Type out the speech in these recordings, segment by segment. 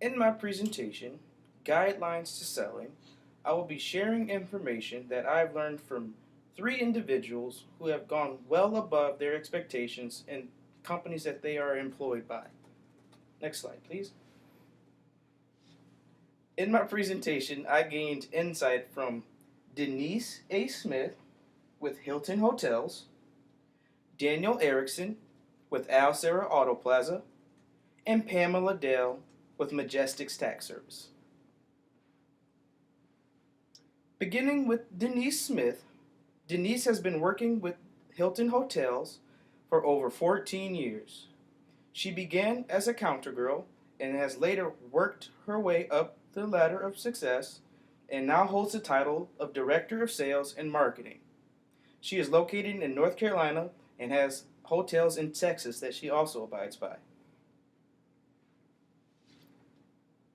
In my presentation, Guidelines to Selling, I will be sharing information that I've learned from three individuals who have gone well above their expectations in companies that they are employed by. Next slide, please. In my presentation, I gained insight from Denise A. Smith with Hilton Hotels, Daniel Erickson with Al Sarah Auto Plaza, and Pamela Dale with Majestic's Tax Service. Beginning with Denise Smith, Denise has been working with Hilton Hotels for over 14 years. She began as a counter girl and has later worked her way up the ladder of success and now holds the title of Director of Sales and Marketing. She is located in North Carolina and has hotels in Texas that she also abides by.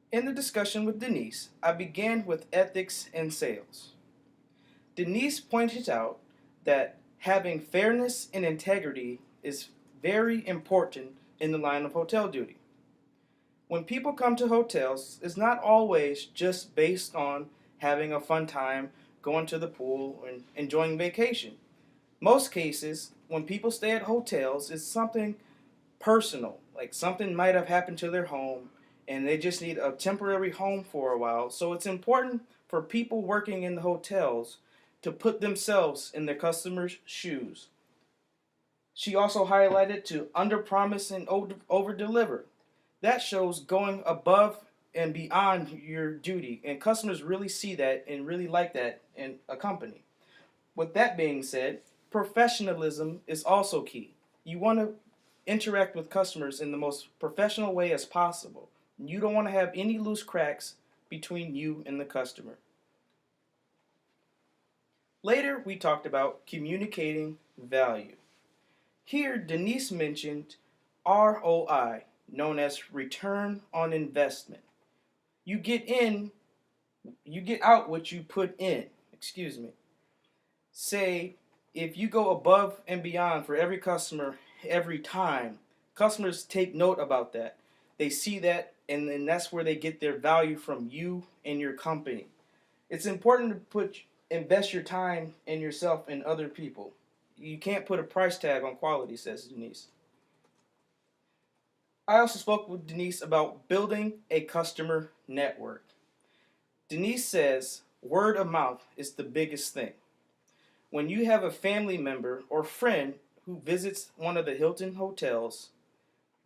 In the discussion with Denise, I began with ethics and sales. Denise pointed out that having fairness and integrity is very important in the line of hotel duty. When people come to hotels, it's not always just based on having a fun time, going to the pool, and enjoying vacation. Most cases, when people stay at hotels, it's something personal, like something might have happened to their home and they just need a temporary home for a while. So it's important for people working in the hotels to put themselves in their customers' shoes. She also highlighted to underpromise and overdeliver. That shows going above and beyond your duty, and customers really see that and really like that in a company. With that being said, professionalism is also key. You want to interact with customers in the most professional way as possible. You don't want to have any loose cracks between you and the customer. Later, we talked about communicating value. Here, Denise mentioned ROI, known as return on investment. You get out what you put in. Excuse me. Say, if you go above and beyond for every customer every time, customers take note about that. They see that, and then that's where they get their value from you and your company. It's important to invest your time and yourself in other people. You can't put a price tag on quality, says Denise. I also spoke with Denise about building a customer network. Denise says word of mouth is the biggest thing. When you have a family member or friend who visits one of the Hilton hotels,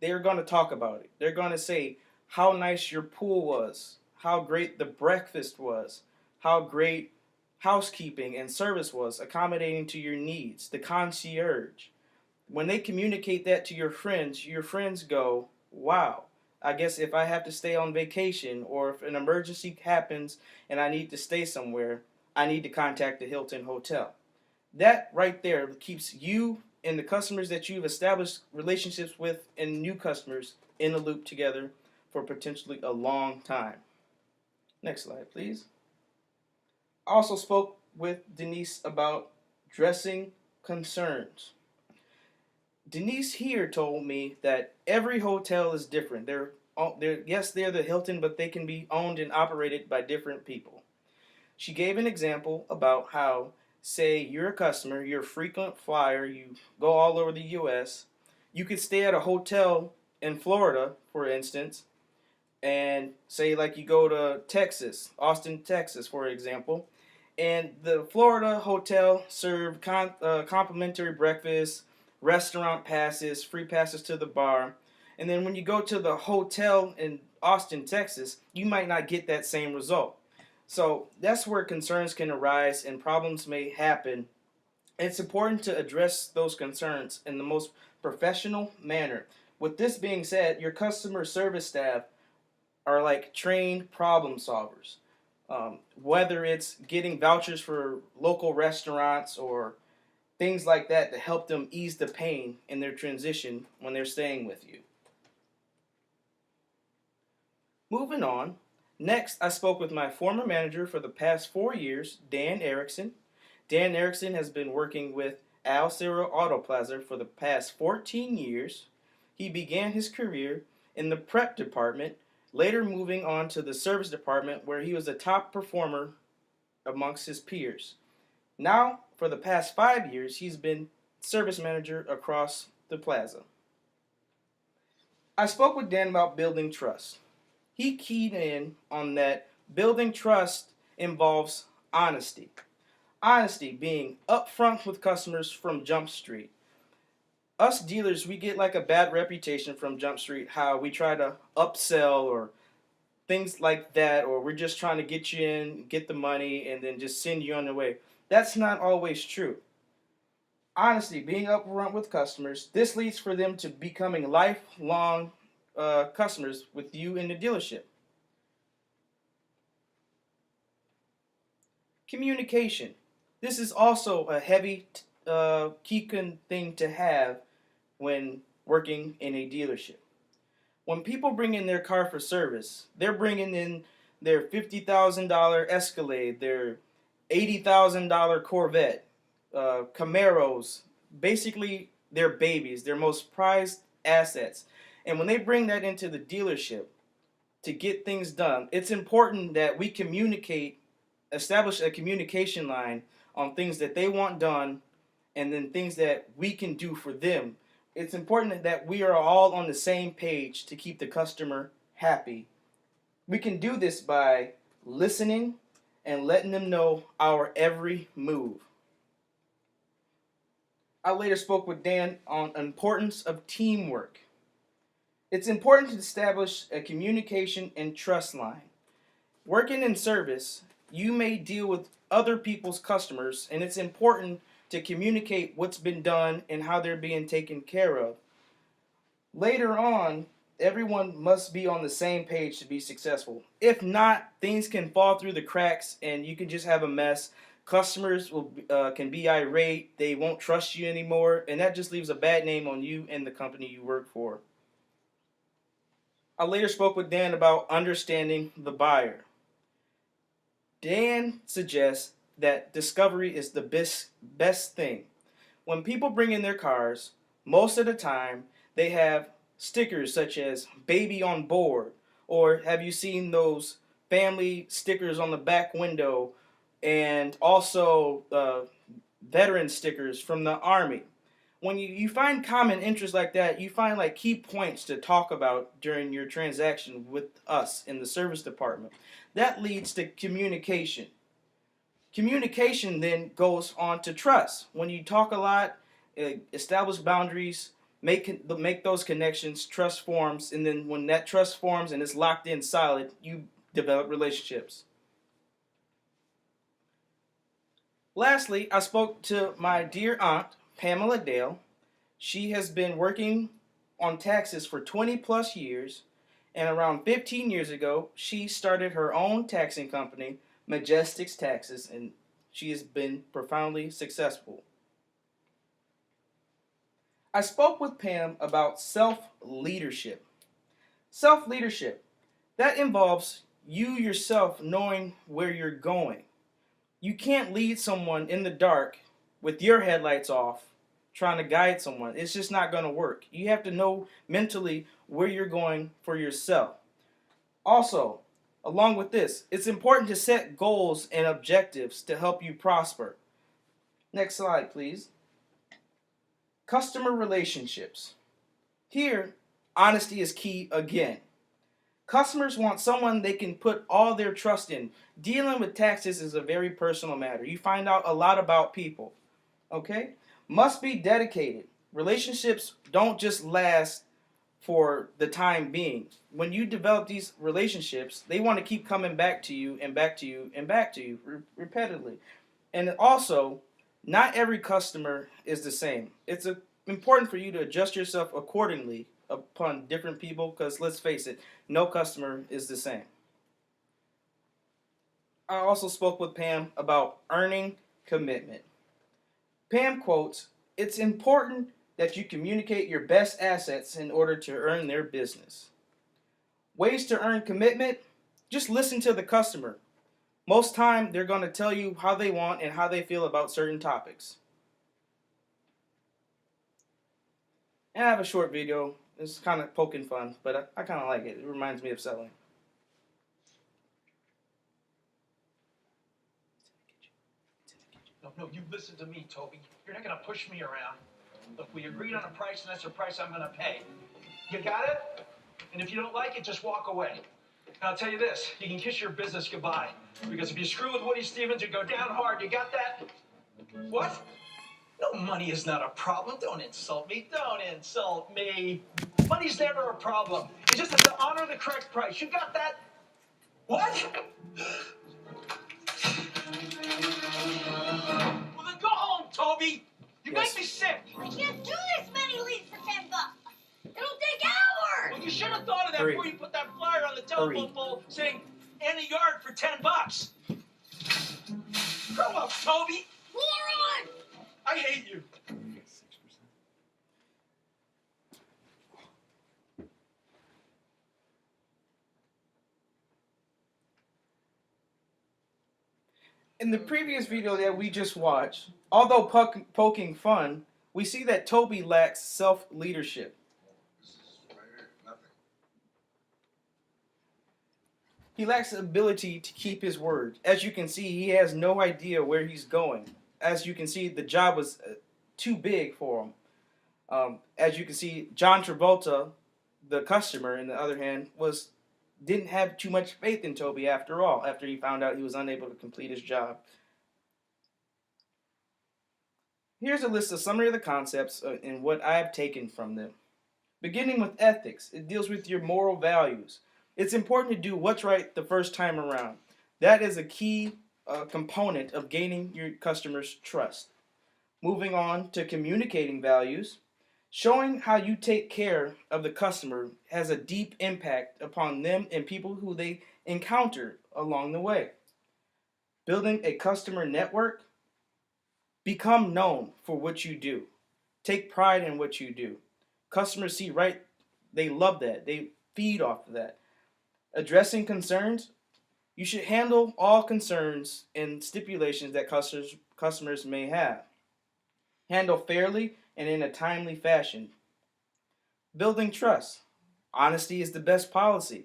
they're going to talk about it. They're going to say how nice your pool was, how great the breakfast was, how great housekeeping and service was, accommodating to your needs, the concierge. When they communicate that to your friends go, wow, I guess if I have to stay on vacation or if an emergency happens and I need to stay somewhere, I need to contact the Hilton Hotel. That right there keeps you and the customers that you've established relationships with and new customers in a loop together for potentially a long time. Next slide, please. I also spoke with Denise about dressing concerns. Denise here told me that every hotel is different. They're the Hilton, but they can be owned and operated by different people. She gave an example about how, say you're a customer, you're a frequent flyer, you go all over the U.S., you could stay at a hotel in Florida, for instance, and say like you go to Texas, Austin, Texas, for example, and the Florida hotel served complimentary breakfast, restaurant passes, free passes to the bar, and then when you go to the hotel in Austin, Texas, you might not get that same result. So that's where concerns can arise and problems may happen. It's important to address those concerns in the most professional manner. With this being said, your customer service staff are like trained problem solvers. Whether it's getting vouchers for local restaurants or things like that to help them ease the pain in their transition when they're staying with you. Moving on, next I spoke with my former manager for the past 4 years, Dan Erickson. Dan Erickson has been working with Al Sarah Auto Plaza for the past 14 years. He began his career in the prep department later moving on to the service department where he was a top performer amongst his peers. Now, for the past 5 years, he's been service manager across the plaza. I spoke with Dan about building trust. He keyed in on that building trust involves honesty. Honesty being upfront with customers from Jump Street. Us dealers, we get like a bad reputation from Jump Street, how we try to upsell or things like that, or we're just trying to get you in, get the money, and then just send you on the way. That's not always true. Honesty, being upfront with customers, this leads for them to becoming lifelong customers with you in the dealership. Communication. This is also a heavy key thing to have when working in a dealership. When people bring in their car for service, they're bringing in their $50,000 Escalade, their $80,000 Corvette, Camaros, basically their babies, their most prized assets. And when they bring that into the dealership to get things done, it's important that we communicate, establish a communication line on things that they want done and then things that we can do for them. It's important that we are all on the same page to keep the customer happy. We can do this by listening and letting them know our every move. I later spoke with Dan on the importance of teamwork. It's important to establish a communication and trust line. Working in service, you may deal with other people's customers, and it's important to communicate what's been done and how they're being taken care of. Later on, everyone must be on the same page to be successful. If not, things can fall through the cracks and you can just have a mess. Customers can be irate, they won't trust you anymore, and that just leaves a bad name on you and the company you work for. I later spoke with Dan about understanding the buyer. Dan suggests that discovery is the best thing. When people bring in their cars, most of the time they have stickers such as baby on board, or have you seen those family stickers on the back window, and also veteran stickers from the Army. When you find common interests like that, you find like key points to talk about during your transaction with us in the service department. That leads to communication. Communication then goes on to trust. When you talk a lot, establish boundaries, make those connections, trust forms, and then when that trust forms and is locked in solid, you develop relationships. Lastly, I spoke to my dear aunt, Pamela Dale. She has been working on taxes for 20 plus years, and around 15 years ago, she started her own taxing company, Majestics Taxes, and she has been profoundly successful. I spoke with Pam about self-leadership. Self-leadership, that involves you yourself knowing where you're going. You can't lead someone in the dark with your headlights off trying to guide someone. It's just not going to work. You have to know mentally where you're going for yourself. Also, along with this, it's important to set goals and objectives to help you prosper. Next slide, please. Customer relationships. Here, honesty is key again. Customers want someone they can put all their trust in. Dealing with taxes is a very personal matter. You find out a lot about people. Okay? Must be dedicated. Relationships don't just last for the time being. When you develop these relationships, they want to keep coming back to you and back to you and back to you repeatedly. And also, not every customer is the same. It's important for you to adjust yourself accordingly upon different people, because let's face it, no customer is the same. I also spoke with Pam about earning commitment. Pam quotes, "It's important that you communicate your best assets in order to earn their business." Ways to earn commitment: just listen to the customer. Most time they're going to tell you how they want and how they feel about certain topics. And I have a short video It's kind of poking fun, but I kind of like it. It reminds me of selling. No, you listen to me, Toby. You're not going to push me around. Look, we agreed on a price, and that's the price I'm going to pay. You got it? And if you don't like it, just walk away. And I'll tell you this, you can kiss your business goodbye. Because if you screw with Woody Stevens, you go down hard. You got that? What? No, money is not a problem. Don't insult me. Don't insult me. Money's never a problem. You just have to honor the correct price. You got that? What? Well, then go home, Toby. You make me sick. I can't do this many leads for $10. It'll take hours. Well, you should have thought of that before you put that flyer on the telephone pole saying "in the yard for $10." Grow up, Toby. Moron! I hate you. In the previous video that we just watched, although poking fun, we see that Toby lacks self-leadership. He lacks the ability to keep his word. As you can see, he has no idea where he's going. As you can see, the job was too big for him. As you can see, John Travolta, the customer, on the other hand, didn't have too much faith in Toby after all, after he found out he was unable to complete his job. Here's a list of summary of the concepts and what I have taken from them. Beginning with ethics, it deals with your moral values. It's important to do what's right the first time around. That is a key component of gaining your customers' trust. Moving on to communicating values, showing how you take care of the customer has a deep impact upon them and people who they encounter along the way. Building a customer network, become known for what you do. Take pride in what you do. Customers see right, they love that. They feed off of that. Addressing concerns, you should handle all concerns and stipulations that customers may have. Handle fairly and in a timely fashion. Building trust. Honesty is the best policy.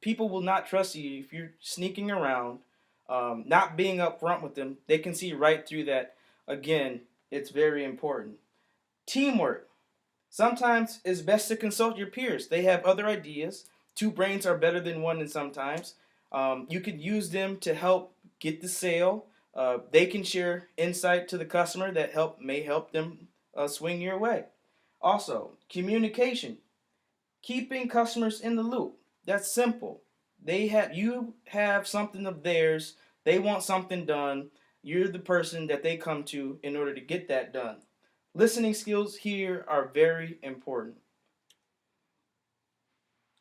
People will not trust you if you're sneaking around, not being upfront with them. They can see right through that. Again, it's very important. Teamwork. Sometimes it's best to consult your peers. They have other ideas. Two brains are better than one, and sometimes you could use them to help get the sale. They can share insight to the customer that may help them swing your way. Also, communication, keeping customers in the loop. That's simple. You have something of theirs. They want something done. You're the person that they come to in order to get that done. Listening skills here are very important.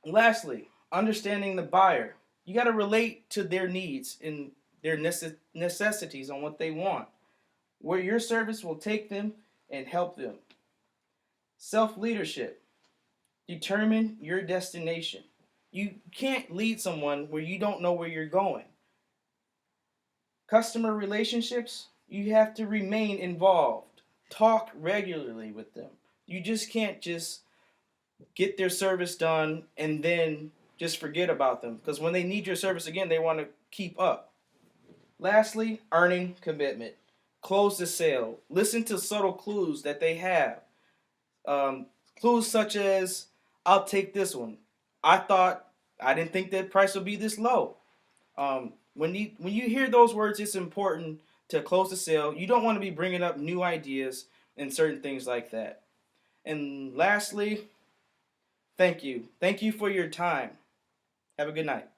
Lastly, understanding the buyer. You got to relate to their needs and their necessities on what they want, where your service will take them and help them. Self-leadership. Determine your destination. You can't lead someone where you don't know where you're going. Customer relationships. You have to remain involved. Talk regularly with them. You just can't get their service done and then just forget about them, because when they need your service again, they want to keep up. Lastly, earning commitment. Close the sale. Listen to subtle clues that they have. Clues such as, I'll take this one. I didn't think that price would be this low. When you hear those words, it's important to close the sale. You don't want to be bringing up new ideas and certain things like that. And lastly, thank you. Thank you for your time. Have a good night.